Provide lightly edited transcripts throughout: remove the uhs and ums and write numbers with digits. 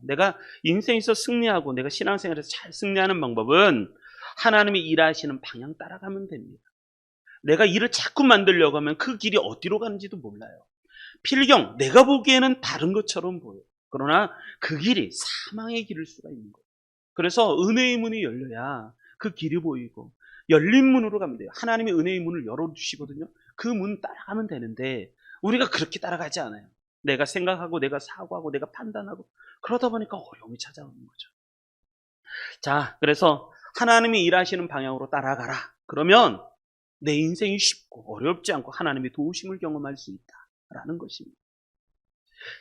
내가 인생에서 승리하고 내가 신앙생활에서 잘 승리하는 방법은 하나님이 일하시는 방향 따라가면 됩니다. 내가 일을 자꾸 만들려고 하면 그 길이 어디로 가는지도 몰라요. 필경 내가 보기에는 다른 것처럼 보여요. 그러나 그 길이 사망의 길일 수가 있는 거예요. 그래서 은혜의 문이 열려야 그 길이 보이고 열린 문으로 가면 돼요. 하나님이 은혜의 문을 열어주시거든요. 그 문 따라가면 되는데 우리가 그렇게 따라가지 않아요. 내가 생각하고 내가 사고하고 내가 판단하고 그러다 보니까 어려움이 찾아오는 거죠. 자, 그래서 하나님이 일하시는 방향으로 따라가라. 그러면 내 인생이 쉽고 어렵지 않고 하나님의 도우심을 경험할 수 있다라는 것입니다.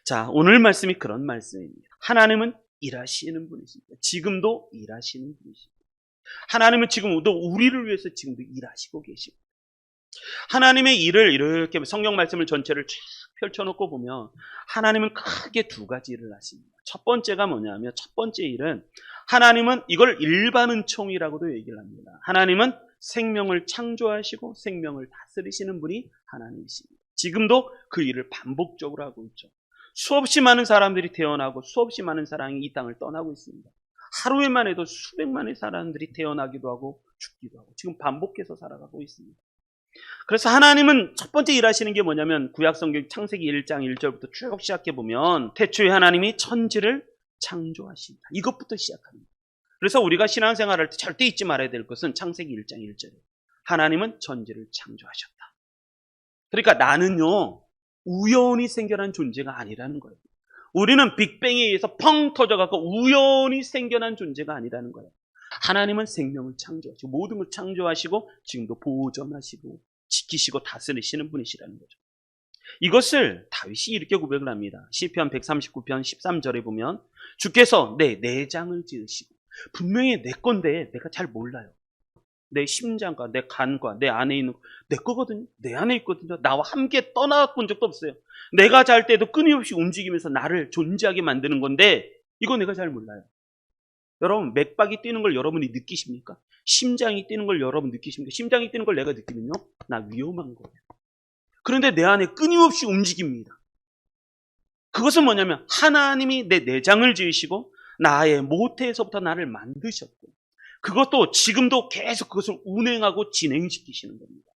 자, 오늘 말씀이 그런 말씀입니다. 하나님은 일하시는 분이십니다. 지금도 일하시는 분이십니다. 하나님은 지금도 우리를 위해서 지금도 일하시고 계십니다. 하나님의 일을 이렇게 성경 말씀을 전체를 쫙 펼쳐놓고 보면 하나님은 크게 두 가지 일을 하십니다. 첫 번째가 뭐냐면 첫 번째 일은 하나님은 이걸 일반 은총이라고도 얘기를 합니다. 하나님은 생명을 창조하시고 생명을 다스리시는 분이 하나님이십니다. 지금도 그 일을 반복적으로 하고 있죠. 수없이 많은 사람들이 태어나고 수없이 많은 사람이 이 땅을 떠나고 있습니다. 하루에만 해도 수백만의 사람들이 태어나기도 하고 죽기도 하고 지금 반복해서 살아가고 있습니다. 그래서 하나님은 첫 번째 일하시는 게 뭐냐면 구약성경 창세기 1장 1절부터 쭉 시작해보면 태초에 하나님이 천지를 창조하신다. 이것부터 시작합니다. 그래서 우리가 신앙생활할 때 절대 잊지 말아야 될 것은 창세기 1장 1절에 하나님은 천지를 창조하셨다. 그러니까 나는요 우연히 생겨난 존재가 아니라는 거예요. 우리는 빅뱅에 의해서 펑 터져갖고 우연히 생겨난 존재가 아니라는 거예요. 하나님은 생명을 창조하시고 모든 걸 창조하시고 지금도 보존하시고 지키시고 다스리시는 분이시라는 거죠. 이것을 다윗이 이렇게 고백을 합니다. 시편 139편 13절에 보면 주께서 내 내장을 지으시고 분명히 내 건데 내가 잘 몰라요. 내 심장과 내 간과 내 안에 있는 내 거거든요. 내 안에 있거든요. 나와 함께 떠나본 적도 없어요. 내가 잘 때도 끊임없이 움직이면서 나를 존재하게 만드는 건데 이거 내가 잘 몰라요. 여러분 맥박이 뛰는 걸 여러분이 느끼십니까? 심장이 뛰는 걸 여러분 느끼십니까? 심장이 뛰는 걸 내가 느끼면요 나 위험한 거예요. 그런데 내 안에 끊임없이 움직입니다. 그것은 뭐냐면 하나님이 내 내장을 지으시고 나의 모태에서부터 나를 만드셨고 그것도 지금도 계속 그것을 운행하고 진행시키시는 겁니다.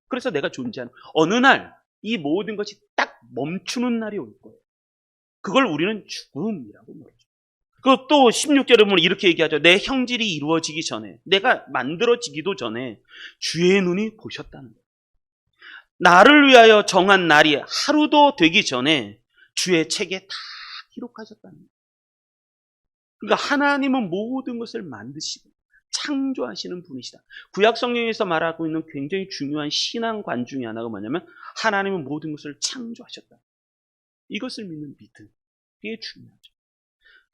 그래서 내가 존재하는 어느 날 이 모든 것이 딱 멈추는 날이 올 거예요. 그걸 우리는 죽음이라고 말하죠. 그것도 16절에 보면 이렇게 얘기하죠. 내 형질이 이루어지기 전에 내가 만들어지기도 전에 주의 눈이 보셨다는 거예요. 나를 위하여 정한 날이 하루도 되기 전에 주의 책에 다 기록하셨다는 거예요. 그러니까 하나님은 모든 것을 만드시고 창조하시는 분이시다. 구약 성경에서 말하고 있는 굉장히 중요한 신앙관 중에 하나가 뭐냐면 하나님은 모든 것을 창조하셨다. 이것을 믿는 믿음. 이게 중요하죠.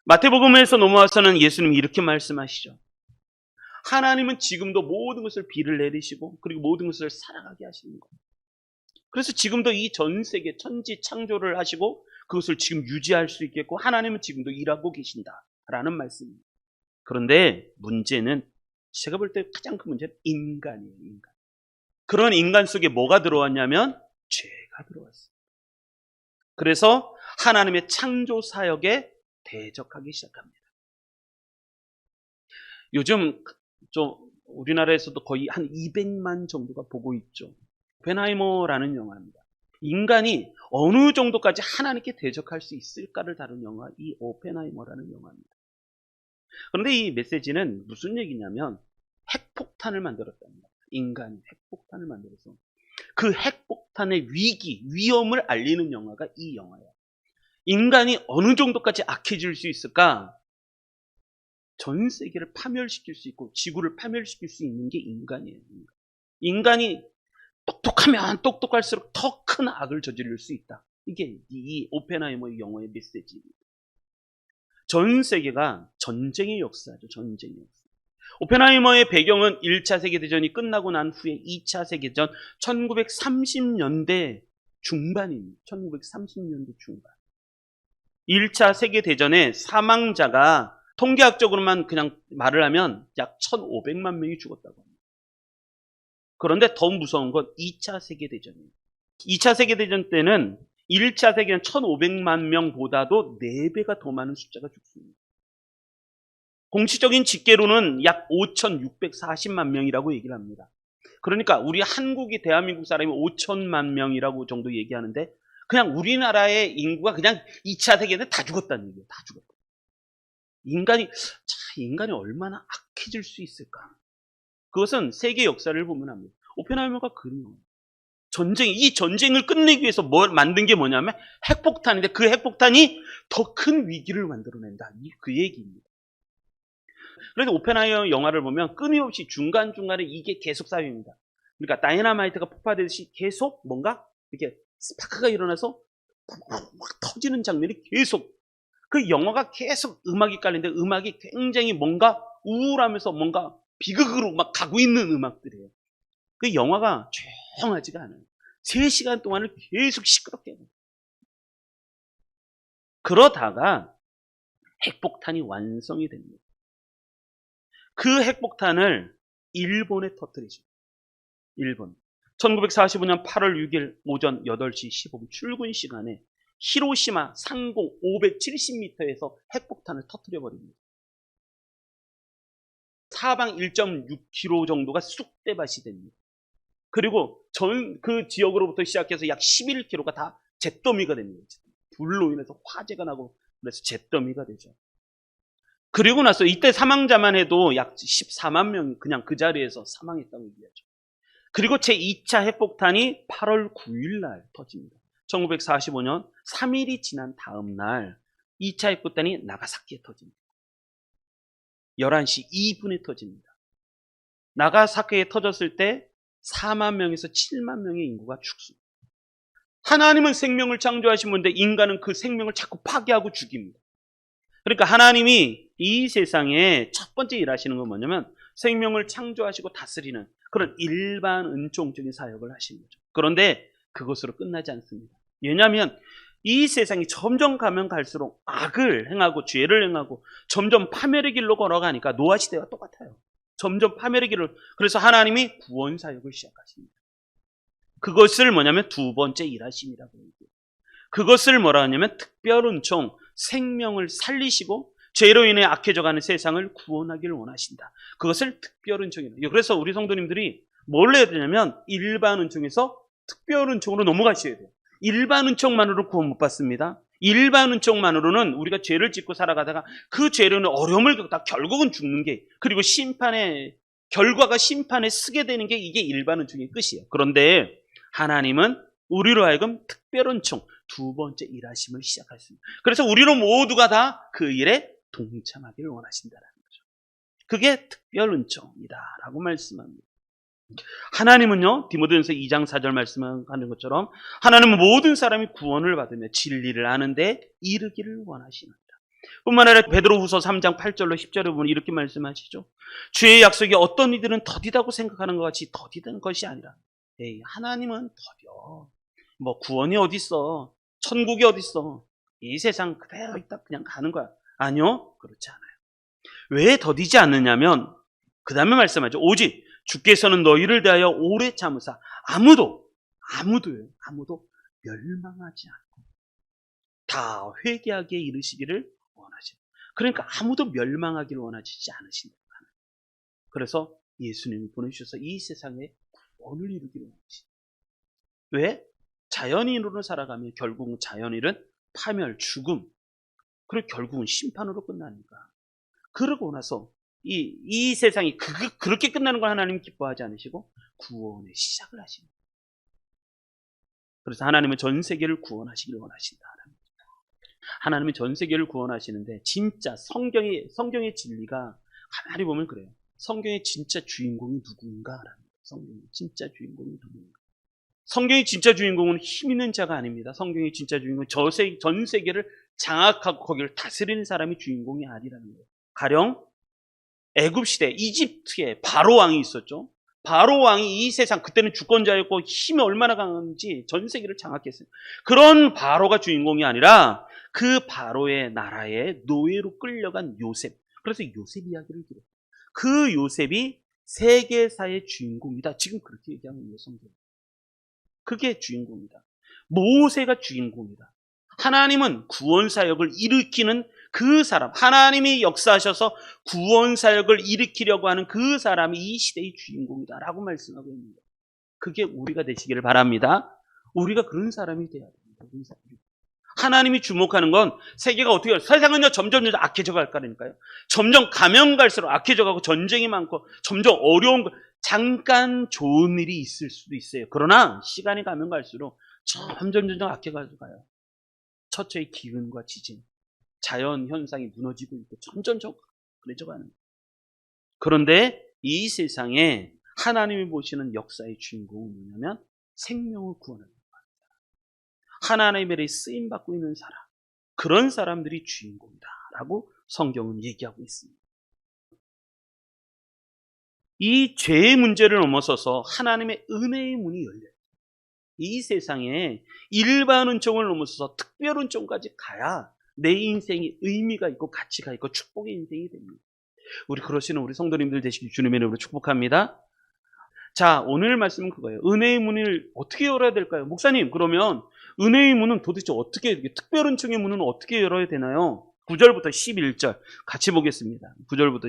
마태복음에서 넘어와서는 예수님이 이렇게 말씀하시죠. 하나님은 지금도 모든 것을 비를 내리시고 그리고 모든 것을 살아가게 하시는 거예요. 그래서 지금도 이 전 세계 천지 창조를 하시고 그것을 지금 유지할 수 있겠고 하나님은 지금도 일하고 계신다라는 말씀입니다. 그런데 문제는 제가 볼 때 가장 큰 문제는 인간이에요. 인간. 그런 인간 속에 뭐가 들어왔냐면 죄가 들어왔어요. 그래서 하나님의 창조 사역에 대적하기 시작합니다. 요즘 좀 우리나라에서도 거의 한 200만 정도가 보고 있죠. 오펜하이머라는 영화입니다. 인간이 어느 정도까지 하나님께 대적할 수 있을까를 다룬 영화 이 오펜하이머라는 영화입니다. 그런데 이 메시지는 무슨 얘기냐면 핵폭탄을 만들었답니다. 인간이 핵폭탄을 만들어서 그 핵폭탄의 위기, 위험을 알리는 영화가 이 영화예요. 인간이 어느 정도까지 악해질 수 있을까? 전 세계를 파멸시킬 수 있고 지구를 파멸시킬 수 있는 게 인간이에요. 인간이 똑똑하면 똑똑할수록 더 큰 악을 저지를 수 있다. 이게 이 오펜하이머의 영화의 메시지입니다. 전 세계가 전쟁의 역사죠. 전쟁의 역사. 오펜하이머의 배경은 1차 세계대전이 끝나고 난 후에 2차 세계대전 1930년대 중반입니다. 1930년대 중반. 1차 세계대전의 사망자가 통계학적으로만 그냥 말을 하면 약 1,500만 명이 죽었다고 합니다. 그런데 더 무서운 건 2차 세계대전입니다. 2차 세계대전 때는 1차 세계는 1500만 명보다도 4배가 더 많은 숫자가 죽습니다. 공식적인 집계로는 약 5640만 명이라고 얘기를 합니다. 그러니까 우리 한국이 대한민국 사람이 5천만 명이라고 정도 얘기하는데 그냥 우리나라의 인구가 그냥 2차 세계는 다 죽었다는 얘기예요. 다 죽었다. 인간이 얼마나 악해질 수 있을까? 그것은 세계 역사를 보면 합니다. 오펜하이머가 그런 거예요. 이 전쟁을 끝내기 위해서 만든 게 뭐냐면 핵폭탄인데 그 핵폭탄이 더 큰 위기를 만들어낸다. 그 얘기입니다. 그래서 오펜하이머 영화를 보면 끊임없이 중간중간에 이게 계속 쌓여입니다. 그러니까 다이너마이트가 폭파되듯이 계속 뭔가 이렇게 스파크가 일어나서 막 터지는 장면이 계속, 그 영화가 계속 음악이 깔리는데 음악이 굉장히 뭔가 우울하면서 뭔가 비극으로 막 가고 있는 음악들이에요. 그 영화가 조용하지가 않아요. 3시간 동안을 계속 시끄럽게 해요. 그러다가 핵폭탄이 완성이 됩니다. 그 핵폭탄을 일본에 터뜨리죠. 일본. 1945년 8월 6일 오전 8시 15분 출근 시간에 히로시마 상공 570m에서 핵폭탄을 터뜨려버립니다. 사방 1.6km 정도가 쑥대밭이 됩니다. 그리고 그 지역으로부터 시작해서 약 11km가 다 잿더미가 됩니다. 불로 인해서 화재가 나고 그래서 잿더미가 되죠. 그리고 나서 이때 사망자만 해도 약 14만 명이 그냥 그 자리에서 사망했다고 얘기하죠. 그리고 제2차 핵폭탄이 8월 9일 날 터집니다. 1945년 3일이 지난 다음 날 2차 핵폭탄이 나가사키에 터집니다. 11시 2분에 터집니다. 나가사키에 터졌을 때 4만 명에서 7만 명의 인구가 죽습니다. 하나님은 생명을 창조하신 분인데 인간은 그 생명을 자꾸 파괴하고 죽입니다. 그러니까 하나님이 이 세상에 첫 번째 일하시는 건 뭐냐면 생명을 창조하시고 다스리는 그런 일반 은총적인 사역을 하시는 거죠. 그런데 그것으로 끝나지 않습니다. 왜냐하면 이 세상이 점점 가면 갈수록 악을 행하고 죄를 행하고 점점 파멸의 길로 걸어가니까 노아 시대와 똑같아요. 점점 파멸의 길을. 그래서 하나님이 구원 사역을 시작하십니다. 그것을 뭐냐면 두 번째 일하심이라고 얘기해요. 그것을 뭐라 하냐면 특별 은총, 생명을 살리시고 죄로 인해 악해져가는 세상을 구원하기를 원하신다. 그것을 특별 은총이에요. 그래서 우리 성도님들이 뭘 해야 되냐면 일반 은총에서 특별 은총으로 넘어가셔야 돼요. 일반 은총만으로 구원 못 받습니다. 일반 은총만으로는 우리가 죄를 짓고 살아가다가 그 죄로는 어려움을 겪다 결국은 죽는 게, 그리고 결과가 심판에 쓰게 되는 게 이게 일반 은총의 끝이에요. 그런데 하나님은 우리로 하여금 특별 은총, 두 번째 일하심을 시작하셨습니다. 그래서 우리로 모두가 다 그 일에 동참하기를 원하신다는 거죠. 그게 특별 은총이다라고 말씀합니다. 하나님은요, 디모데전서 2장 4절 말씀하는 것처럼 하나님은 모든 사람이 구원을 받으며 진리를 아는데 이르기를 원하시는다. 뿐만 아니라 베드로후서 3장 8절로 10절에 보면 이렇게 말씀하시죠. 주의 약속이 어떤 이들은 더디다고 생각하는 것 같이 더디던 것이 아니라, 하나님은 더뎌. 뭐 구원이 어딨어, 천국이 어딨어, 이 세상 그대로 있다 그냥 가는 거야. 아니요, 그렇지 않아요. 왜 더디지 않느냐면 그 다음에 말씀하죠. 오직 주께서는 너희를 대하여 오래 참으사 아무도 멸망하지 않고 다 회개하게 이르시기를 원하십니다. 그러니까 아무도 멸망하기를 원하시지 않으신다. 그래서 예수님이 보내주셔서 이 세상에 구원을 이루기를 원하십니다. 왜? 자연인으로 살아가면 결국은 자연인은 파멸, 죽음, 그리고 결국은 심판으로 끝나니까. 그러고 나서 이 세상이 그렇게 끝나는 걸 하나님 기뻐하지 않으시고 구원의 시작을 하십니다. 그래서 하나님은 전 세계를 구원하시기를 원하신다. 하나님은 전 세계를 구원하시는데 진짜 성경의 진리가 가만히 보면 그래요. 성경의 진짜 주인공이 누군가라는 거예요. 성경의 진짜 주인공이 누군가. 성경의 진짜 주인공은 힘 있는 자가 아닙니다. 성경의 진짜 주인공은 전 세계를 장악하고 거기를 다스리는 사람이 주인공이 아니라는 거예요. 가령 애굽시대 이집트에 바로 왕이 있었죠. 바로 왕이 이 세상, 그때는 주권자였고 힘이 얼마나 강한지 전 세계를 장악했어요. 그런 바로가 주인공이 아니라 그 바로의 나라에 노예로 끌려간 요셉. 그래서 요셉 이야기를 들어요. 그 요셉이 세계사의 주인공이다. 지금 그렇게 얘기하는 거예요, 성경. 그게 주인공이다. 모세가 주인공이다. 하나님은 구원사역을 일으키는 그 사람, 하나님이 역사하셔서 구원사역을 일으키려고 하는 그 사람이 이 시대의 주인공이다라고 말씀하고 있는 거예요. 그게 우리가 되시기를 바랍니다. 우리가 그런 사람이 돼야 됩니다. 하나님이 주목하는 건 세계가 어떻게 해요? 세상은요 점점 악해져 갈 거라니까요. 점점 가면 갈수록 악해져 가고 전쟁이 많고 점점 어려운 거, 잠깐 좋은 일이 있을 수도 있어요. 그러나 시간이 가면 갈수록 점점 악해져 가요. 처처의 기근과 지진, 자연 현상이 무너지고 있고 점점 그래져 가는 거예요. 그런데 이 세상에 하나님이 보시는 역사의 주인공은 뭐냐면 생명을 구원하는 거예요. 하나님의 쓰임 받고 있는 사람, 그런 사람들이 주인공이다라고 성경은 얘기하고 있습니다. 이 죄의 문제를 넘어서서 하나님의 은혜의 문이 열려요. 이 세상에 일반 은총을 넘어서서 특별 은총까지 가야 내 인생이 의미가 있고 가치가 있고 축복의 인생이 됩니다. 우리 그러시는 우리 성도님들 되시길 주님의 이름으로 축복합니다. 자, 오늘 말씀은 그거예요. 은혜의 문을 어떻게 열어야 될까요? 목사님, 그러면 은혜의 문은 도대체 어떻게, 특별 은총의 문은 어떻게 열어야 되나요? 9절부터 11절 같이 보겠습니다. 9절부터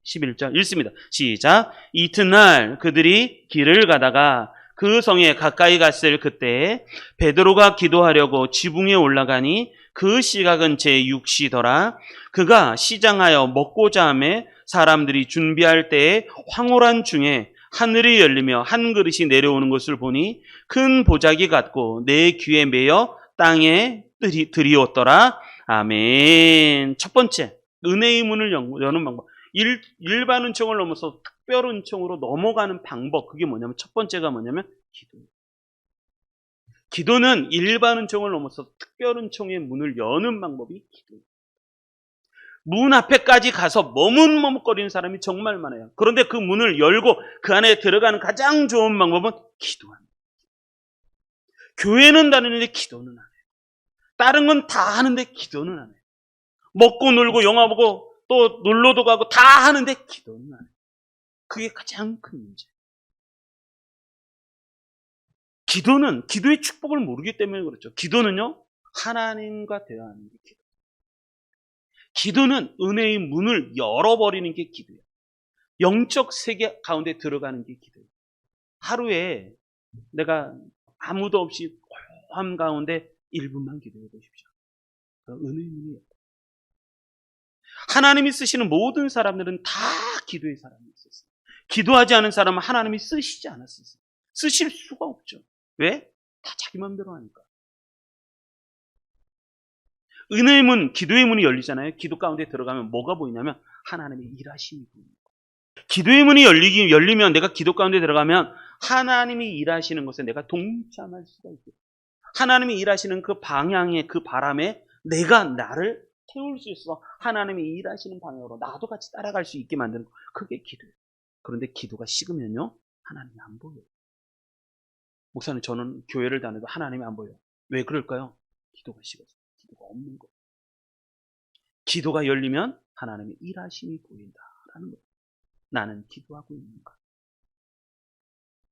11절 읽습니다. 시작. 이튿날 그들이 길을 가다가 그 성에 가까이 갔을 그때 베드로가 기도하려고 지붕에 올라가니 그 시각은 제6시더라. 그가 시장하여 먹고자 하매 사람들이 준비할 때에 황홀한 중에 하늘이 열리며 한 그릇이 내려오는 것을 보니 큰 보자기 같고 내 귀에 매여 땅에 들이었더라. 아멘. 첫 번째, 은혜의 문을 여는 방법. 일반 은총을 넘어서 특별 은총으로 넘어가는 방법. 그게 뭐냐면 첫 번째가 뭐냐면 기도예요. 기도는 일반 은총을 넘어서 특별 은총의 문을 여는 방법이 기도예요. 문 앞에까지 가서 머뭇머뭇거리는 사람이 정말 많아요. 그런데 그 문을 열고 그 안에 들어가는 가장 좋은 방법은 기도합니다. 교회는 다니는데 기도는 안 해요. 다른 건 다 하는데 기도는 안 해요. 먹고 놀고 영화 보고 또 놀러도 가고 다 하는데 기도는 안 해요. 그게 가장 큰 문제예요. 기도는 기도의 축복을 모르기 때문에 그렇죠. 기도는요, 하나님과 대화하는 게 기도. 기도는 은혜의 문을 열어버리는 게 기도예요. 영적 세계 가운데 들어가는 게 기도예요. 하루에 내가 아무도 없이 고요함 가운데 1분만 기도해 보십시오. 은혜의 문이 열어요. 하나님이 쓰시는 모든 사람들은 다 기도의 사람이 있었어요. 기도하지 않은 사람은 하나님이 쓰시지 않았었어요. 쓰실 수가 없죠. 왜? 다 자기 마음대로 하니까. 은혜의 문, 기도의 문이 열리잖아요. 기도 가운데 들어가면 뭐가 보이냐면 하나님의 일하심이 보입니다. 기도의 문이 열리면 내가 기도 가운데 들어가면 하나님이 일하시는 것에 내가 동참할 수가 있어요. 하나님이 일하시는 그 방향에, 그 바람에 내가 나를 태울 수 있어 하나님이 일하시는 방향으로 나도 같이 따라갈 수 있게 만드는 거. 그게 기도예요. 그런데 기도가 식으면요, 하나님이 안 보여요. 목사님, 저는 교회를 다녀도 하나님이 안 보여요. 왜 그럴까요? 기도가 식어서. 기도가 없는 거예요. 기도가 열리면 하나님의 일하심이 보인다라는 거예요. 나는 기도하고 있는가?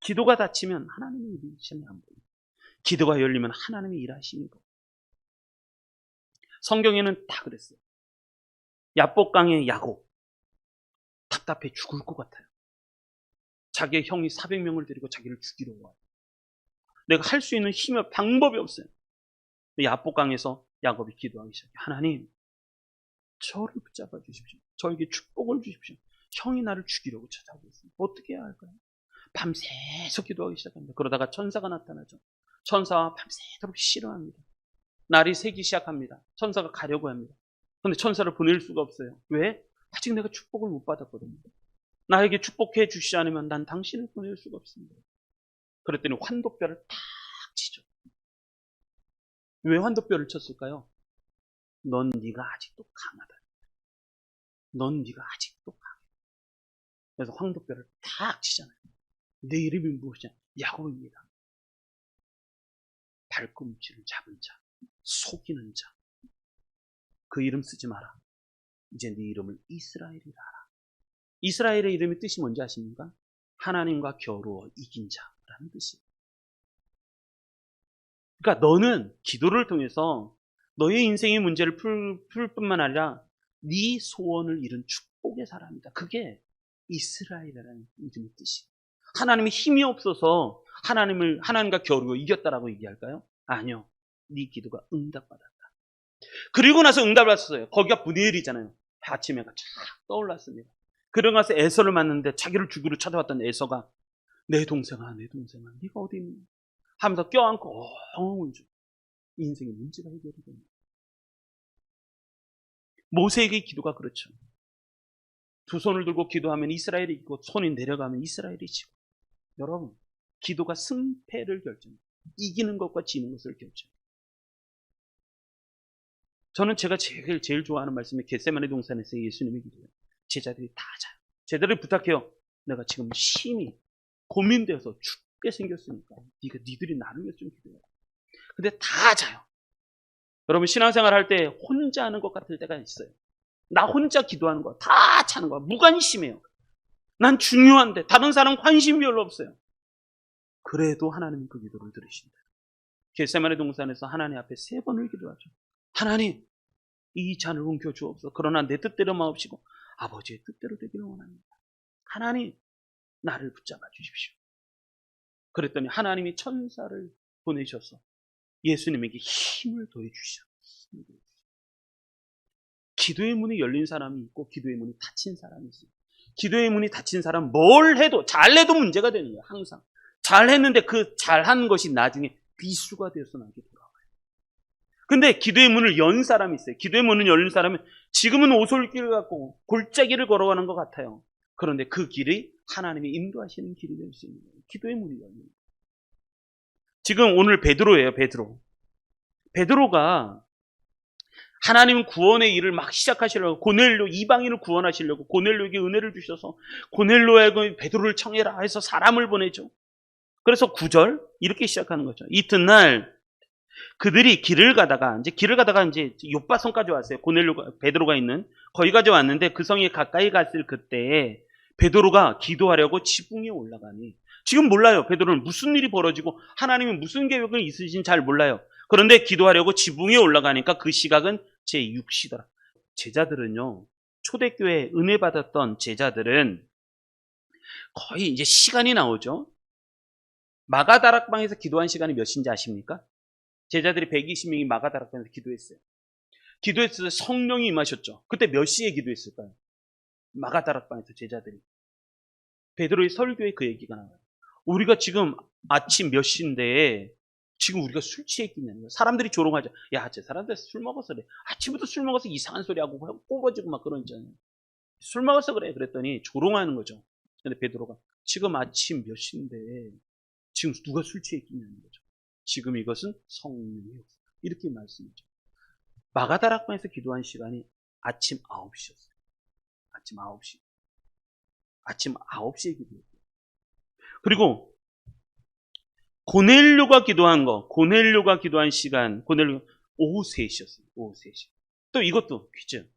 기도가 닫히면 하나님의 일하심이 안 보여요. 기도가 열리면 하나님의 일하심이 보여요. 성경에는 다 그랬어요. 야복강의 야곱, 답답해 죽을 것 같아요. 자기의 형이 400명을 데리고 자기를 죽이러 와요. 내가 할 수 있는 힘이 방법이 없어요. 야복강에서 야곱이 기도하기 시작해요. 하나님, 저를 붙잡아 주십시오. 저에게 축복을 주십시오. 형이 나를 죽이려고 찾아오고 있습니다. 어떻게 해야 할까요? 밤새서 기도하기 시작합니다. 그러다가 천사가 나타나죠. 천사와 밤새도록 씨름합니다. 날이 새기 시작합니다. 천사가 가려고 합니다. 그런데 천사를 보낼 수가 없어요. 왜? 아직 내가 축복을 못 받았거든요. 나에게 축복해 주시지 않으면 난 당신을 보낼 수가 없습니다. 그랬더니 환도뼈를 탁 치죠. 왜 환도뼈를 쳤을까요? 넌 네가 아직도 강하다. 넌 네가 아직도 강해. 그래서 황도뼈를 탁 치잖아요. 내 이름이 무엇이냐? 야곱입니다. 발꿈치를 잡은 자, 속이는 자. 그 이름 쓰지 마라. 이제 네 이름을 이스라엘이라 하라. 이스라엘의 이름의 뜻이 뭔지 아십니까? 하나님과 겨루어 이긴 자라는 뜻이에요. 그러니까 너는 기도를 통해서 너의 인생의 문제를 풀 뿐만 아니라 네 소원을 이룬 축복의 사람이다. 그게 이스라엘이라는 이름의 뜻이에요. 하나님의 힘이 없어서 하나님과 겨루고 이겼다라고 얘기할까요? 아니요. 네 기도가 응답받았다. 그리고 나서 응답받았어요. 거기가 분이엘이잖아요. 아침에가 쫙 떠올랐습니다. 그러고 나서 에서를 만났는데 자기를 죽이러 찾아왔던 에서가 내 동생아, 내 동생아, 네가 어디 있니? 하면서 껴안고 엉엉 울죠. 인생의 문제가 해결이 됩니다. 모세에게 기도가 그렇죠. 두 손을 들고 기도하면 이스라엘이 이기고 손이 내려가면 이스라엘이 지고. 여러분, 기도가 승패를 결정해요. 이기는 것과 지는 것을 결정해요. 저는 제가 제일 좋아하는 말씀이 겟세마네 동산에서 예수님의 기도예요. 제자들이 다 자요. 제자들이 부탁해요. 내가 지금 심히 고민돼서 죽게 생겼으니까 니들이 나를 위해서 좀 기도해. 근데 다 자요. 여러분, 신앙생활 할 때 혼자 하는 것 같을 때가 있어요. 나 혼자 기도하는 거 다 차는 거야. 무관심해요. 난 중요한데 다른 사람 관심이 별로 없어요. 그래도 하나님은 그 기도를 들으신다. 겟세마네 동산에서 하나님 앞에 3번을 기도하죠. 하나님, 이 잔을 옮겨 주옵소서. 그러나 내 뜻대로 마옵시고 아버지의 뜻대로 되기를 원합니다. 하나님, 나를 붙잡아 주십시오. 그랬더니 하나님이 천사를 보내셔서 예수님에게 힘을 더해주시죠. 기도의 문이 열린 사람이 있고 기도의 문이 닫힌 사람이 있어요. 기도의 문이 닫힌 사람은 뭘 해도 잘해도 문제가 되는 거예요. 항상 잘했는데 그 잘한 것이 나중에 비수가 되어서 나게 돌아와요. 근데 기도의 문을 연 사람이 있어요. 기도의 문을 열린 사람은 지금은 오솔길을 갖고 골짜기를 걸어가는 것 같아요. 그런데 그 길이 하나님이 인도하시는 길이 될 수 있는 거예요. 기도의 문이 열린 거예요. 지금 오늘 베드로예요. 베드로가 하나님 구원의 일을 막 시작하시려고 고넬료 이방인을 구원하시려고 고넬료에게 은혜를 주셔서 고넬료에게 베드로를 청해라 해서 사람을 보내죠. 그래서 9절 이렇게 시작하는 거죠. 이튿날 그들이 길을 가다가 이제 욥바성까지 왔어요. 베드로가 있는 거기까지 왔는데 그 성에 가까이 갔을 그때에 베드로가 기도하려고 지붕에 올라가니 지금 몰라요. 베드로는 무슨 일이 벌어지고 하나님이 무슨 계획을 있으신지 잘 몰라요. 그런데 기도하려고 지붕에 올라가니까 그 시각은 제6시더라. 제자들은요, 초대교회에 은혜 받았던 제자들은 거의 이제 시간이 나오죠. 마가다락방에서 기도한 시간이 몇인지 아십니까? 제자들이 120명이 마가다락방에서 기도했어요. 기도했을 때 성령이 임하셨죠. 그때 몇 시에 기도했을까요? 마가다락방에서 제자들이. 베드로의 설교에 그 얘기가 나와요. 우리가 지금 아침 몇 시인데 지금 우리가 술 취해 있겠냐는 거예요. 사람들이 조롱하죠. 야, 저 사람들 술 먹어서 그래. 아침부터 술 먹어서 이상한 소리 하고 꼬부러지고 막 그러잖아요. 술 먹어서 그래. 그랬더니 조롱하는 거죠. 근데 베드로가 지금 아침 몇 시인데 지금 누가 술 취해 있겠냐는 거죠. 지금 이것은 성령의 역사. 이렇게 말씀이죠. 마가다락방에서 기도한 시간이 아침 9시였어요. 아침 9시. 아침 9시에 기도했어요. 그리고 고넬료가 기도한 시간, 오후 3시였어요. 오후 3시. 또 이것도 퀴즈.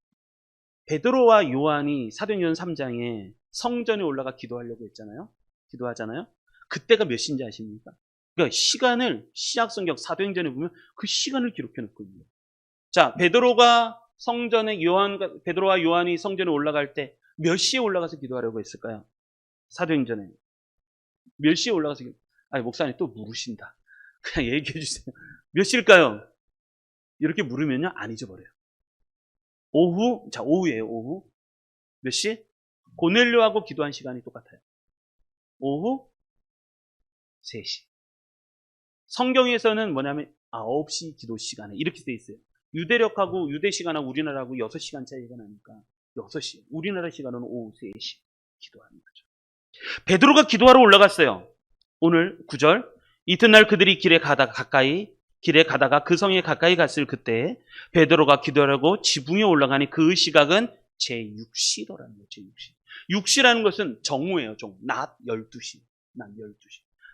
베드로와 요한이 사도행전 3장에 성전에 올라가 기도하려고 했잖아요. 기도하잖아요. 그때가 몇 시인지 아십니까? 그러니까 시간을 신약성경 사도행전에 보면 그 시간을 기록해 놓거든요. 자, 베드로와 요한이 성전에 올라갈 때 몇 시에 올라가서 기도하려고 했을까요? 사도행전에. 몇 시에 올라가서 아니, 목사님 또 물으신다. 그냥 얘기해 주세요. 몇 시일까요? 이렇게 물으면요, 안 잊어버려요. 오후예요, 오후. 몇 시? 고넬료하고 기도한 시간이 똑같아요. 오후 3시. 성경에서는 뭐냐면 9시 기도 시간에 이렇게 돼 있어요. 유대력하고 유대 시간하고 우리나라하고 6시간 차이가 나니까 6시. 우리나라 시간은 오후 3시 기도하는 거죠. 베드로가 기도하러 올라갔어요. 오늘 9절. 이튿날 그들이 길에 가다가 그 성에 가까이 갔을 그때 베드로가 기도하려고 지붕에 올라가니 그 시각은 제6시더라는 거죠. 제6시. 6시라는 것은 정오예요. 낮 12시.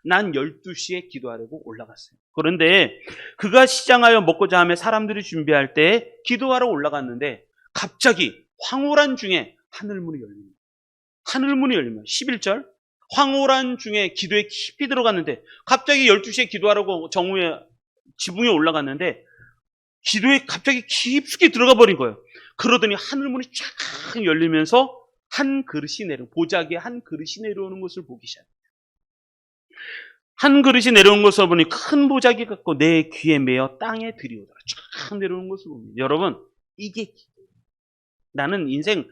낮 12시에 기도하려고 올라갔어요. 그런데 그가 시장하여 먹고자 하며 사람들이 준비할 때 기도하러 올라갔는데 갑자기 황홀한 중에 하늘문이 열립니다. 11절. 황홀한 중에 기도에 깊이 들어갔는데 갑자기 12시에 기도하라고 정오에 지붕에 올라갔는데 기도에 갑자기 깊숙이 들어가 버린 거예요. 그러더니 하늘문이 쫙 열리면서 한 그릇이 보자기에 한 그릇이 내려오는 것을 보기 시작해요. 한 그릇이 내려온 것을 보니 큰 보자기 같고 내 귀에 매어 땅에 들이오더라. 쫙 내려오는 것을 봅니다. 여러분, 이게 기도예요. 나는 인생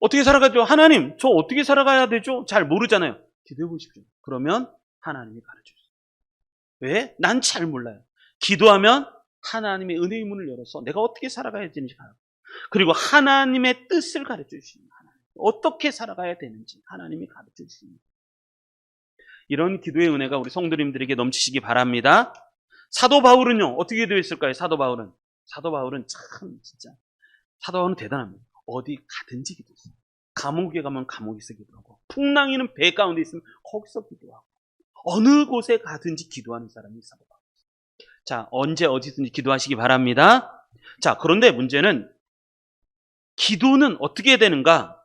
어떻게 살아가죠? 하나님, 저 어떻게 살아가야 되죠? 잘 모르잖아요. 기도해 보십시오. 그러면 하나님이 가르쳐주세요. 왜? 난 잘 몰라요. 기도하면 하나님의 은혜의 문을 열어서 내가 어떻게 살아가야 되는지 가르쳐요. 그리고 하나님의 뜻을 가르쳐주시는 하나님. 어떻게 살아가야 되는지 하나님이 가르쳐주십니다. 이런 기도의 은혜가 우리 성도님들에게 넘치시기 바랍니다. 사도 바울은요, 어떻게 기도했을까요? 사도 바울은 참 진짜 사도 바울은 대단합니다. 어디 가든지 기도했어요. 감옥에 가면 감옥에서 기도하고, 풍랑이는 배 가운데 있으면 거기서 기도하고, 어느 곳에 가든지 기도하는 사람이 사도 바울. 자, 언제 어디든지 기도하시기 바랍니다. 자, 그런데 문제는 기도는 어떻게 해야 되는가?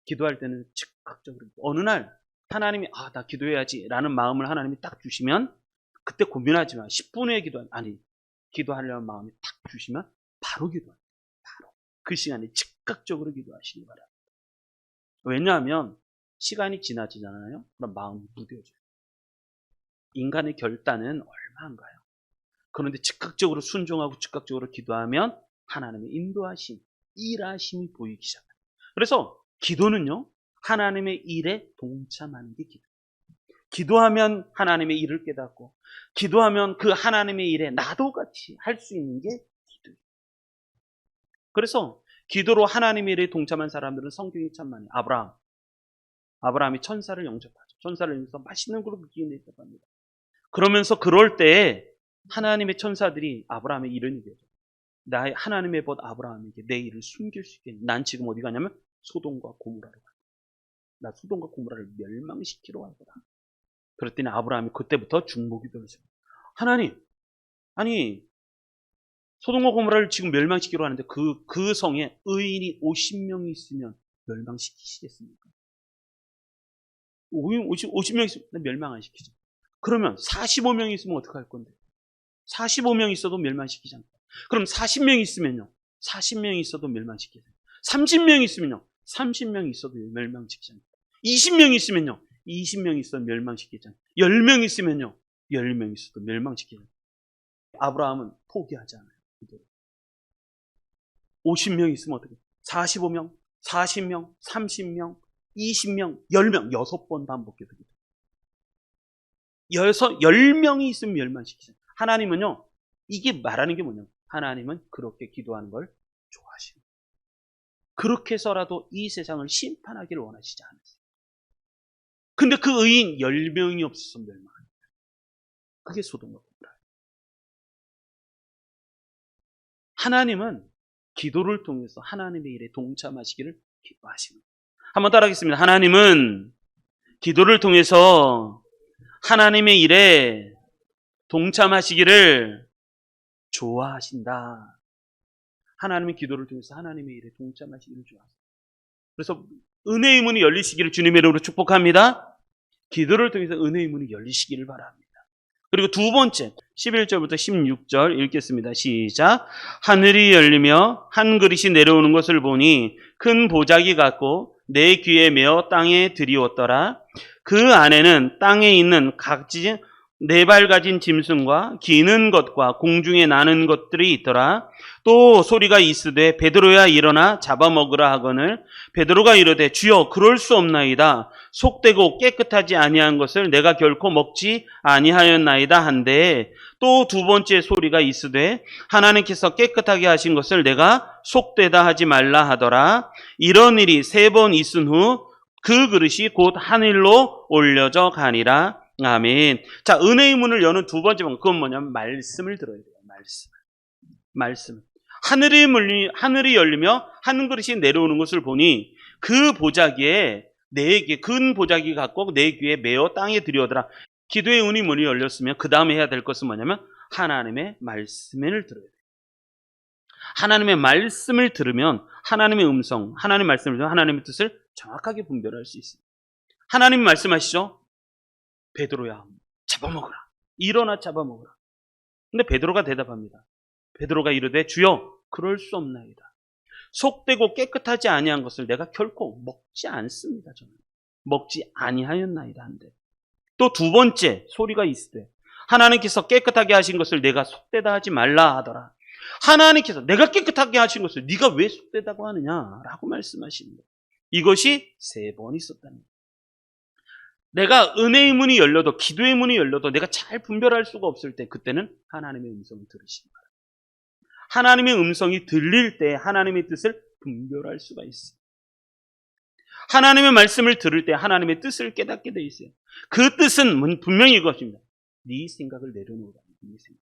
기도할 때는 즉각적으로 어느 날 하나님이 나 기도해야지 라는 마음을 하나님이 딱 주시면 그때 고민하지 마. 10분 후에 기도하려는 마음이 딱 주시면 바로 기도합니다. 바로 그 시간에 즉각적으로 기도하시기 바랍니다. 왜냐하면 시간이 지나지잖아요. 그럼 마음이 무뎌져요. 인간의 결단은 얼마 안 가요. 그런데 즉각적으로 순종하고 즉각적으로 기도하면 하나님의 인도하심, 일하심이 보이기 시작합니다. 그래서 기도는요, 하나님의 일에 동참하는 게 기도. 기도하면 하나님의 일을 깨닫고, 기도하면 그 하나님의 일에 나도 같이 할 수 있는 게 기도예요. 그래서 기도로 하나님의 일에 동참한 사람들은 성경이 참 많아요. 아브라함이 천사를 영접하죠. 천사를 영접해서 맛있는 그릇 기인에 있다고 합니다. 그러면서 그럴 때에 하나님의 천사들이 아브라함의 이런 얘기죠. 나의 하나님의 벗 아브라함에게 내 일을 숨길 수 있겠니? 난 지금 어디 가냐면 소돔과 고모라로 가. 나 소돔과 고모라를 멸망시키러 갈 거다. 그랬더니 아브라함이 그때부터 중보기도를 했어요. 하나님, 아니 소돔과 고모라를 지금 멸망시키러 하는데 그 성에 의인이 50명이 있으면 멸망시키시겠습니까? 50명 있으면 멸망 안 시키죠. 그러면 45명이 있으면 어떡할 건데? 45명이 있어도 멸망시키지 않고. 그럼 40명이 있으면요? 40명이 있어도 멸망시키죠. 30명이 있으면요? 30명이 있어도 멸망시키지 않고. 20명이 있으면요? 20명이 있어도 멸망시키지 않고. 10명이 있으면요? 10명이 있어도 멸망시키지 않고. 아브라함은 포기하지 않아요. 50명이 있으면 어떻게? 45명, 40명, 30명, 20명, 10명, 6번 반복해서 10명이 있으면 멸망시키죠. 하나님은요, 이게 말하는 게 뭐냐면, 하나님은 그렇게 기도하는 걸 좋아하십니다. 그렇게 해서라도 이 세상을 심판하기를 원하시지 않으세요. 근데 그 의인 10명이 없어서 멸망합니다. 그게 소돔과 고모라예요. 하나님은 기도를 통해서 하나님의 일에 동참하시기를 기뻐하십니다. 한번 따라하겠습니다. 하나님은 기도를 통해서 하나님의 일에 동참하시기를 좋아하신다. 하나님의 기도를 통해서 하나님의 일에 동참하시기를 좋아하신다. 그래서 은혜의 문이 열리시기를 주님의 이름으로 축복합니다. 기도를 통해서 은혜의 문이 열리시기를 바랍니다. 그리고 두 번째 11절부터 16절 읽겠습니다. 시작. 하늘이 열리며 한 그릇이 내려오는 것을 보니 큰 보자기 같고 내 귀에 메어 땅에 들이웠더라. 그 안에는 땅에 있는 각지 4발 가진 짐승과 기는 것과 공중에 나는 것들이 있더라. 또 소리가 있으되 베드로야 일어나 잡아먹으라 하거늘 베드로가 이르되 주여 그럴 수 없나이다. 속되고 깨끗하지 아니한 것을 내가 결코 먹지 아니하였나이다 한데 또 두 번째 소리가 있으되 하나님께서 깨끗하게 하신 것을 내가 속되다 하지 말라 하더라. 이런 일이 3번 있은 후 그 그릇이 곧 하늘로 올려져 가니라. 아멘. 자, 은혜의 문을 여는 두 번째 방법, 그건 뭐냐면 말씀을 들어야 돼요. 말씀. 하늘이 열리며 한 그릇이 내려오는 것을 보니 그 보자기에 큰 보자기 같고 내 귀에 메어 땅에 들이오더라. 기도의 문이 열렸으면 그 다음에 해야 될 것은 뭐냐면 하나님의 말씀을 들어야 돼요. 하나님의 말씀을 들으면 하나님의 음성, 하나님의 말씀을 들으면 하나님의 뜻을 정확하게 분별할 수 있습니다. 하나님 말씀하시죠. 베드로야 잡아먹으라. 일어나 잡아먹으라. 근데 베드로가 대답합니다. 베드로가 이르되 주여 그럴 수 없나이다. 속되고 깨끗하지 아니한 것을 내가 결코 먹지 않습니다. 저는 먹지 아니하였나이다 한데, 또 두 번째 소리가 있으되 하나님께서 깨끗하게 하신 것을 내가 속되다 하지 말라 하더라. 하나님께서 내가 깨끗하게 하신 것을 네가 왜 속되다고 하느냐라고 말씀하십니다. 이것이 3번 있었다는 거예요. 내가 은혜의 문이 열려도, 기도의 문이 열려도 내가 잘 분별할 수가 없을 때, 그때는 하나님의 음성을 들으시는 거예요. 하나님의 음성이 들릴 때 하나님의 뜻을 분별할 수가 있어요. 하나님의 말씀을 들을 때 하나님의 뜻을 깨닫게 돼 있어요. 그 뜻은 분명히 이것입니다. 네 생각을 내려놓으라. 네 생각.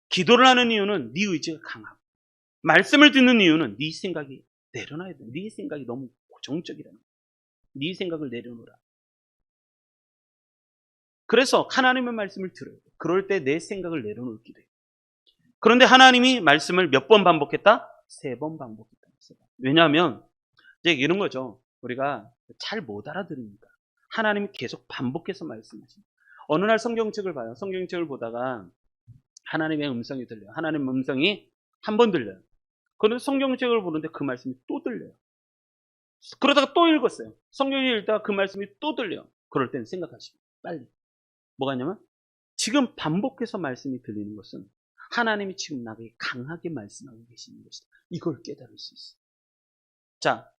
기도를 하는 이유는 네 의지가 강하고, 말씀을 듣는 이유는 네 생각이 내려놔야 돼. 네 생각이 너무 고정적이라는 거예요. 네 생각을 내려놓으라. 그래서 하나님의 말씀을 들어요. 그럴 때 내 생각을 내려놓게 돼요. 그런데 하나님이 말씀을 몇 번 반복했다? 3번 반복했다. 왜냐하면 이제 이런 거죠. 우리가 잘 못 알아들으니까 하나님이 계속 반복해서 말씀하십니다. 어느 날 성경책을 봐요. 성경책을 보다가 하나님의 음성이 들려요. 하나님의 음성이 한 번 들려요. 그런데 성경책을 보는데 그 말씀이 또 들려요. 그러다가 또 읽었어요. 성경을 읽다가 그 말씀이 또 들려요. 그럴 때는 생각하시고 빨리. 뭐가 있냐면 지금 반복해서 말씀이 들리는 것은 하나님이 지금 나에게 강하게 말씀하고 계시는 것이다. 이걸 깨달을 수 있어요. 자,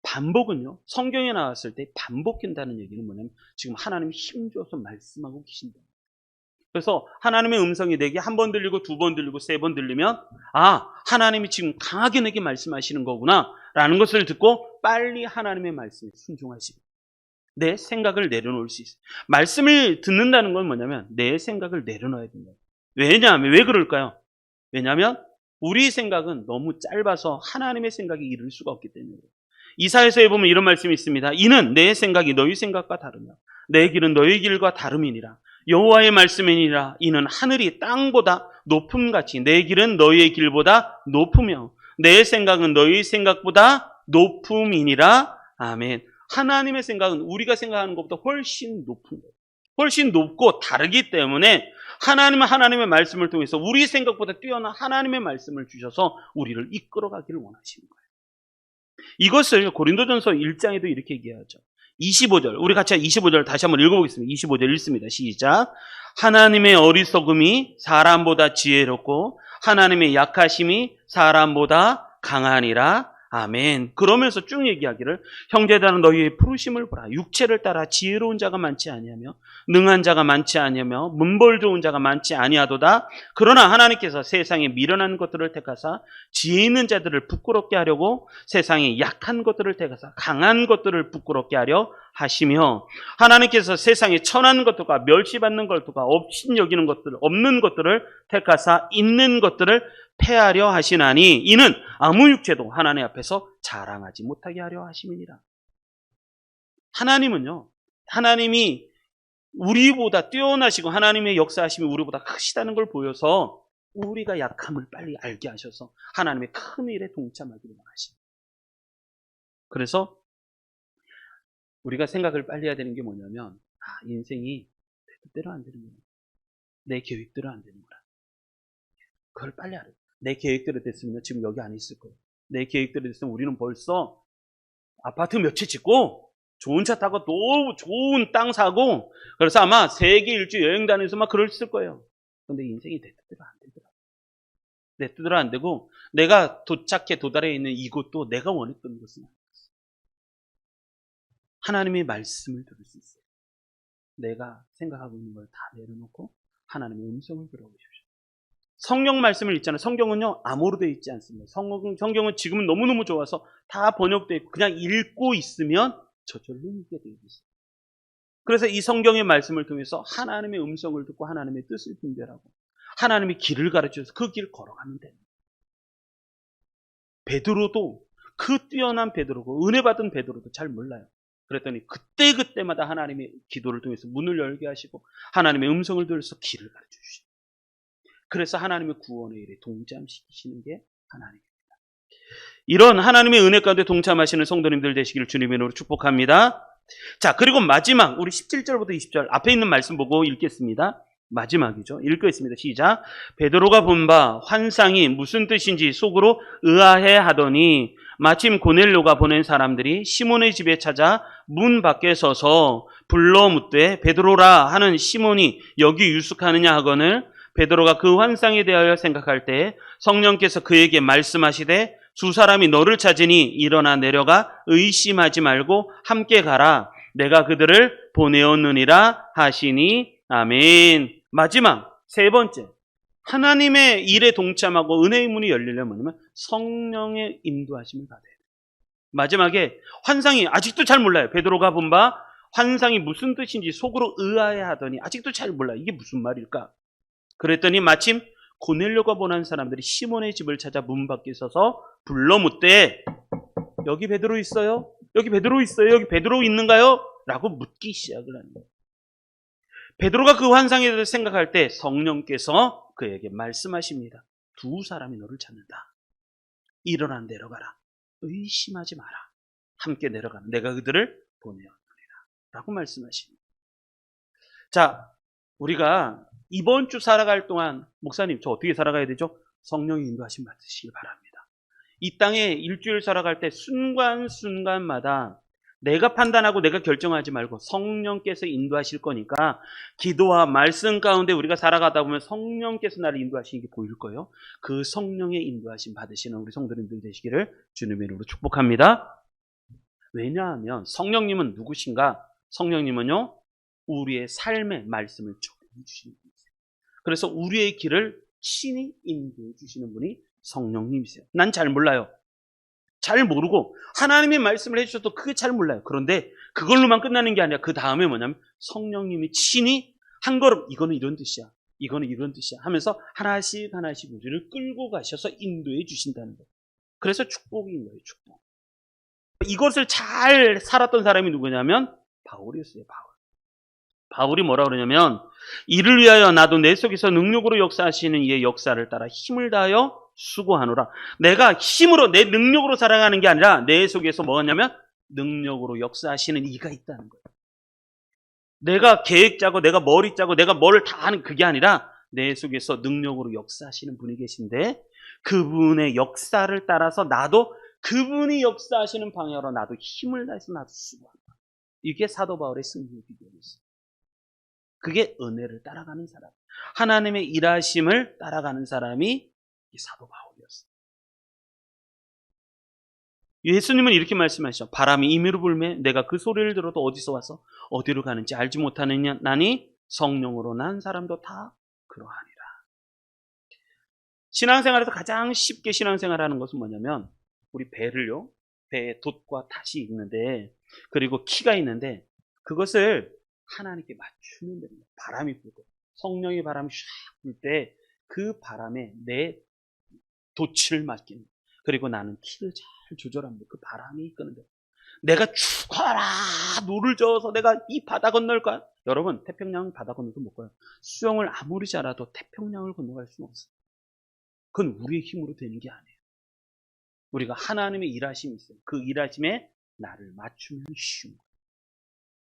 반복은요, 성경에 나왔을 때 반복한다는 얘기는 뭐냐면 지금 하나님이 힘줘서 말씀하고 계신다. 그래서 하나님의 음성이 내게 한 번 들리고 2번 들리고 3번 들리면, 아, 하나님이 지금 강하게 내게 말씀하시는 거구나 라는 것을 듣고 빨리 하나님의 말씀에 순종하시고 내 생각을 내려놓을 수 있어요. 말씀을 듣는다는 건 뭐냐면 내 생각을 내려놔야 된다. 왜냐하면, 왜 그럴까요? 왜냐하면 우리 생각은 너무 짧아서 하나님의 생각에 이를 수가 없기 때문에. 이사야서에 보면 이런 말씀이 있습니다. 이는 내 생각이 너희 생각과 다르며 내 길은 너희 길과 다름이니라. 여호와의 말씀이니라. 이는 하늘이 땅보다 높음같이 내 길은 너희의 길보다 높으며 내 생각은 너희 생각보다 높음이니라. 아멘. 하나님의 생각은 우리가 생각하는 것보다 훨씬 높은 거예요. 훨씬 높고 다르기 때문에 하나님은 하나님의 말씀을 통해서 우리 생각보다 뛰어난 하나님의 말씀을 주셔서 우리를 이끌어가기를 원하시는 거예요. 이것을 고린도전서 1장에도 이렇게 얘기하죠. 25절, 우리 같이 25절 다시 한번 읽어보겠습니다. 25절 읽습니다. 시작. 하나님의 어리석음이 사람보다 지혜롭고 하나님의 약하심이 사람보다 강하니라. 아멘. 그러면서 쭉 얘기하기를 형제들아 너희의 부르심을 보라. 육체를 따라 지혜로운 자가 많지 아니하며 능한 자가 많지 아니하며 문벌 좋은 자가 많지 아니하도다. 그러나 하나님께서 세상에 미련한 것들을 택하사 지혜 있는 자들을 부끄럽게 하려고 세상에 약한 것들을 택하사 강한 것들을 부끄럽게 하려 하시며 하나님께서 세상에 천한 것들과 멸시받는 것들과 업신여기는 것들 없는 것들을 택하사 있는 것들을 패하려 하시나니 이는 아무 육체도 하나님 앞에서 자랑하지 못하게 하려 하심이니라. 하나님은요, 하나님이 우리보다 뛰어나시고 하나님의 역사하심이 우리보다 크시다는 걸 보여서 우리가 약함을 빨리 알게 하셔서 하나님의 큰 일에 동참하기를 원하십니다. 그래서 우리가 생각을 빨리 해야 되는 게 뭐냐면, 인생이 내 뜻대로 안 되는구나. 내 계획대로 안 되는구나. 그걸 빨리 알아요. 내 계획대로 됐으면 지금 여기 안 있을 거예요. 내 계획대로 됐으면 우리는 벌써 아파트 몇 채 짓고 좋은 차 타고 너무 좋은 땅 사고 그래서 아마 세계 일주 여행 다니면서 막 그랬을 거예요. 근데 인생이 내 뜻대로 안 되더라고요. 내 뜻대로 안 되고 내가 도달해 있는 이곳도 내가 원했던 것은 아니었어요. 하나님의 말씀을 들을 수 있어요. 내가 생각하고 있는 걸 다 내려놓고 하나님의 음성을 들어보십시오. 성경 말씀을 읽잖아요. 성경은요, 암호로 되어 있지 않습니다. 성경은 지금은 너무너무 좋아서 다 번역되어 있고 그냥 읽고 있으면 저절로 읽게 되어 있어요. 그래서 이 성경의 말씀을 통해서 하나님의 음성을 듣고 하나님의 뜻을 분별하고 하나님의 길을 가르쳐서 그 길을 걸어가면 됩니다. 베드로도 그 뛰어난 베드로고 은혜 받은 베드로도 잘 몰라요. 그랬더니 그때마다 하나님의 기도를 통해서 문을 열게 하시고 하나님의 음성을 들어서 길을 가르쳐 주십니다. 그래서 하나님의 구원의 일에 동참시키시는 게 하나님입니다. 이런 하나님의 은혜 가운데 동참하시는 성도님들 되시기를 주님의 이름으로 축복합니다. 자, 그리고 마지막 우리 17절부터 20절 앞에 있는 말씀 보고 읽겠습니다. 마지막이죠. 읽겠습니다. 시작. 베드로가 본 바 환상이 무슨 뜻인지 속으로 의아해 하더니 마침 고넬료가 보낸 사람들이 시몬의 집에 찾아 문 밖에 서서 불러 묻되 베드로라 하는 시몬이 여기 유숙하느냐 하거늘 베드로가 그 환상에 대하여 생각할 때 성령께서 그에게 말씀하시되 두 사람이 너를 찾으니 일어나 내려가 의심하지 말고 함께 가라. 내가 그들을 보내었느니라 하시니 아멘. 마지막 세 번째, 하나님의 일에 동참하고 은혜의 문이 열리려면 뭐냐면 성령의 인도하심을 받아야 돼요. 마지막에 환상이 아직도 잘 몰라요. 베드로가 본 바 환상이 무슨 뜻인지 속으로 의아해 하더니 아직도 잘 몰라요. 이게 무슨 말일까? 그랬더니 마침 고넬료가 보낸 사람들이 시몬의 집을 찾아 문 밖에 서서 불러 묻되 여기 베드로 있어요? 여기 베드로 있어요? 여기 베드로 있는가요? 라고 묻기 시작을 하는 거예요. 베드로가 그 환상에 대해서 생각할 때 성령께서 그에게 말씀하십니다. 두 사람이 너를 찾는다. 일어나 내려가라. 의심하지 마라. 함께 내려가라. 내가 그들을 보내었느니라. 라고 말씀하십니다. 자, 우리가 이번 주 살아갈 동안 목사님 저 어떻게 살아가야 되죠? 성령의 인도하심 받으시길 바랍니다. 이 땅에 일주일 살아갈 때 순간순간마다 내가 판단하고 내가 결정하지 말고 성령께서 인도하실 거니까 기도와 말씀 가운데 우리가 살아가다 보면 성령께서 나를 인도하시는 게 보일 거예요. 그 성령의 인도하심 받으시는 우리 성도님들 되시기를 주님의 이름으로 축복합니다. 왜냐하면 성령님은 누구신가? 성령님은요, 우리의 삶의 말씀을 전해 주시는 분이세요. 그래서 우리의 길을 친히 인도해 주시는 분이 성령님이세요. 난 잘 몰라요. 잘 모르고 하나님의 말씀을 해주셔도 그게 잘 몰라요. 그런데 그걸로만 끝나는 게 아니라 그 다음에 뭐냐면 성령님이 친히 한 걸음 이거는 이런 뜻이야. 이거는 이런 뜻이야 하면서 하나씩 우리를 끌고 가셔서 인도해 주신다는 거예요. 그래서 축복인 거예요. 축복. 이것을 잘 살았던 사람이 누구냐면 바울이었어요. 바울이 뭐라 그러냐면 이를 위하여 나도 내 속에서 능력으로 역사하시는 이의 역사를 따라 힘을 다하여 수고하노라. 내가 힘으로 내 능력으로 살아가는 게 아니라 내 속에서 뭐냐면 능력으로 역사하시는 이가 있다는 거예요. 내가 계획 짜고 내가 머리 짜고 내가 뭘 다 하는 그게 아니라 내 속에서 능력으로 역사하시는 분이 계신데 그분의 역사를 따라서 나도 그분이 역사하시는 방향으로 나도 힘을 다해서 나도 수고한다. 이게 사도 바울의 승리의 비결이었어요. 그게 은혜를 따라가는 사람, 하나님의 일하심을 따라가는 사람이 사도 바울이었어요. 예수님은 이렇게 말씀하시죠. 바람이 임의로 불매 내가 그 소리를 들어도 어디서 와서 어디로 가는지 알지 못하느냐니 성령으로 난 사람도 다 그러하니라. 신앙생활에서 가장 쉽게 신앙생활하는 것은 뭐냐면 우리 배를요, 배에 돛과 탓이 있는데 그리고 키가 있는데 그것을 하나님께 맞추면 됩니다. 바람이 불고 성령의 바람이 샥 불 때 그 바람에 내 돛을 맡기는, 그리고 나는 키를 잘 조절합니다. 그 바람이 이끄는 대로. 내가 죽어라 노를 저어서 내가 이 바다 건널까? 여러분 태평양 바다 건너도 못 가요. 수영을 아무리 잘해도 태평양을 건너갈 수는 없어요. 그건 우리의 힘으로 되는 게 아니에요. 우리가 하나님의 일하심이 있어요. 그 일하심에 나를 맞추면 쉬운 거예요.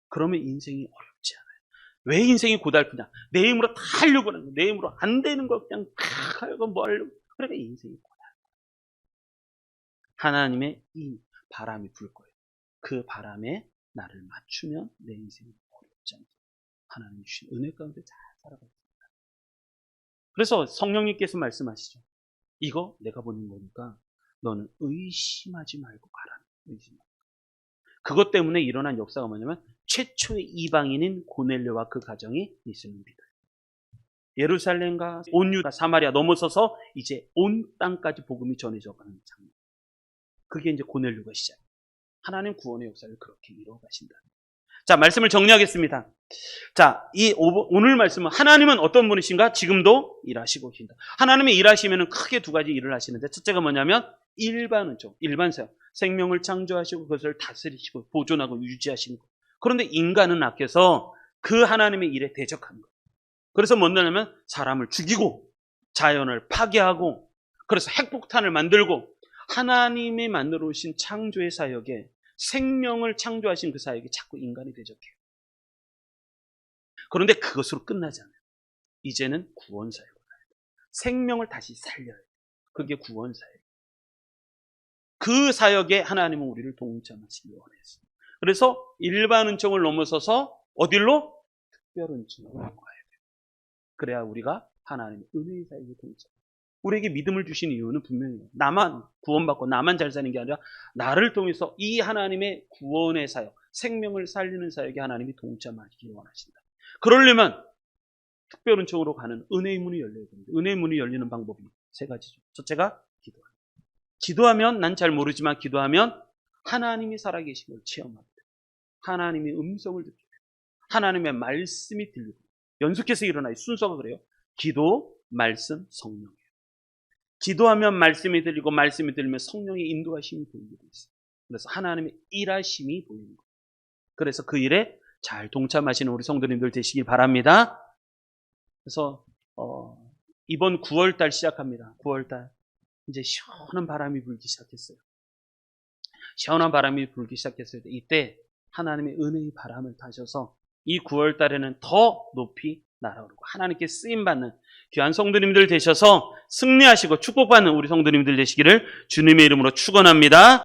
그러면 인생이 어렵지 않아요. 왜 인생이 고달프냐? 내 힘으로 다 하려고 하는 거예요. 내 힘으로 안 되는 거 그냥 다 하려고 뭐 하려고. 그러니까 인생이 고달퍼요. 하나님의 이 바람이 불 거예요. 그 바람에 나를 맞추면 내 인생이 어렵지 않게 하나님이 주신 은혜 가운데 잘 살아갑니다. 그래서 성령님께서 말씀하시죠. 이거 내가 보는 거니까 너는 의심하지 말고 가라는 의심. 그것 때문에 일어난 역사가 뭐냐면 최초의 이방인인 고넬료와 그 가정이 예수님을 믿어요. 예루살렘과 온 유다 사마리아 넘어서서 이제 온 땅까지 복음이 전해져 가는 장면. 그게 이제 고넬료가 시작. 하나님 구원의 역사를 그렇게 이루어 가신다. 자, 말씀을 정리하겠습니다. 자, 오늘 말씀은 하나님은 어떤 분이신가? 지금도 일하시고 계신다. 하나님의 일하시면 크게 두 가지 일을 하시는데 첫째가 뭐냐면 일반은죠. 일반 사역. 생명을 창조하시고 그것을 다스리시고 보존하고 유지하시는 것. 그런데 인간은 아껴서 그 하나님의 일에 대적하는 것. 그래서 뭐냐면 사람을 죽이고 자연을 파괴하고 그래서 핵폭탄을 만들고 하나님이 만들어 오신 창조의 사역에 생명을 창조하신 그 사역에 자꾸 인간이 대적해요. 그런데 그것으로 끝나지 않아요. 이제는 구원사역을 해야 돼. 생명을 다시 살려야 돼. 그게 구원사역. 그 사역에 하나님은 우리를 동참하시기 원했어요. 그래서 일반 은총을 넘어서서 어딜로? 특별 은총으로 가야 돼요. 그래야 우리가 하나님의 은혜의 사역에 동참. 우리에게 믿음을 주신 이유는 분명해요. 나만 구원받고 나만 잘 사는 게 아니라 나를 통해서 이 하나님의 구원의 사역, 생명을 살리는 사역에 하나님이 동참하시기 원하신다. 그러려면 특별 은총으로 가는 은혜의 문이 열려야 됩니다. 은혜의 문이 열리는 방법이 세 가지죠. 첫째가 기도합니다. 기도하면 난 잘 모르지만 기도하면 하나님이 살아계신 걸 체험합니다. 하나님의 음성을 듣게 돼요. 하나님의 말씀이 들리고 연속해서 일어나요. 순서가 그래요. 기도, 말씀, 성령이에요. 기도하면 말씀이 들리고 말씀이 들리면 성령의 인도하심이 보이게 되어 있어요. 그래서 하나님의 일하심이 보이는 거예요. 그래서 그 일에 잘 동참하시는 우리 성도님들 되시길 바랍니다. 그래서 이번 9월달 시작합니다. 9월달 이제 시원한 바람이 불기 시작했어요. 시원한 바람이 불기 시작했을 때 이때 하나님의 은혜의 바람을 타셔서 이 9월달에는 더 높이 날아오르고 하나님께 쓰임받는 귀한 성도님들 되셔서 승리하시고 축복받는 우리 성도님들 되시기를 주님의 이름으로 축원합니다.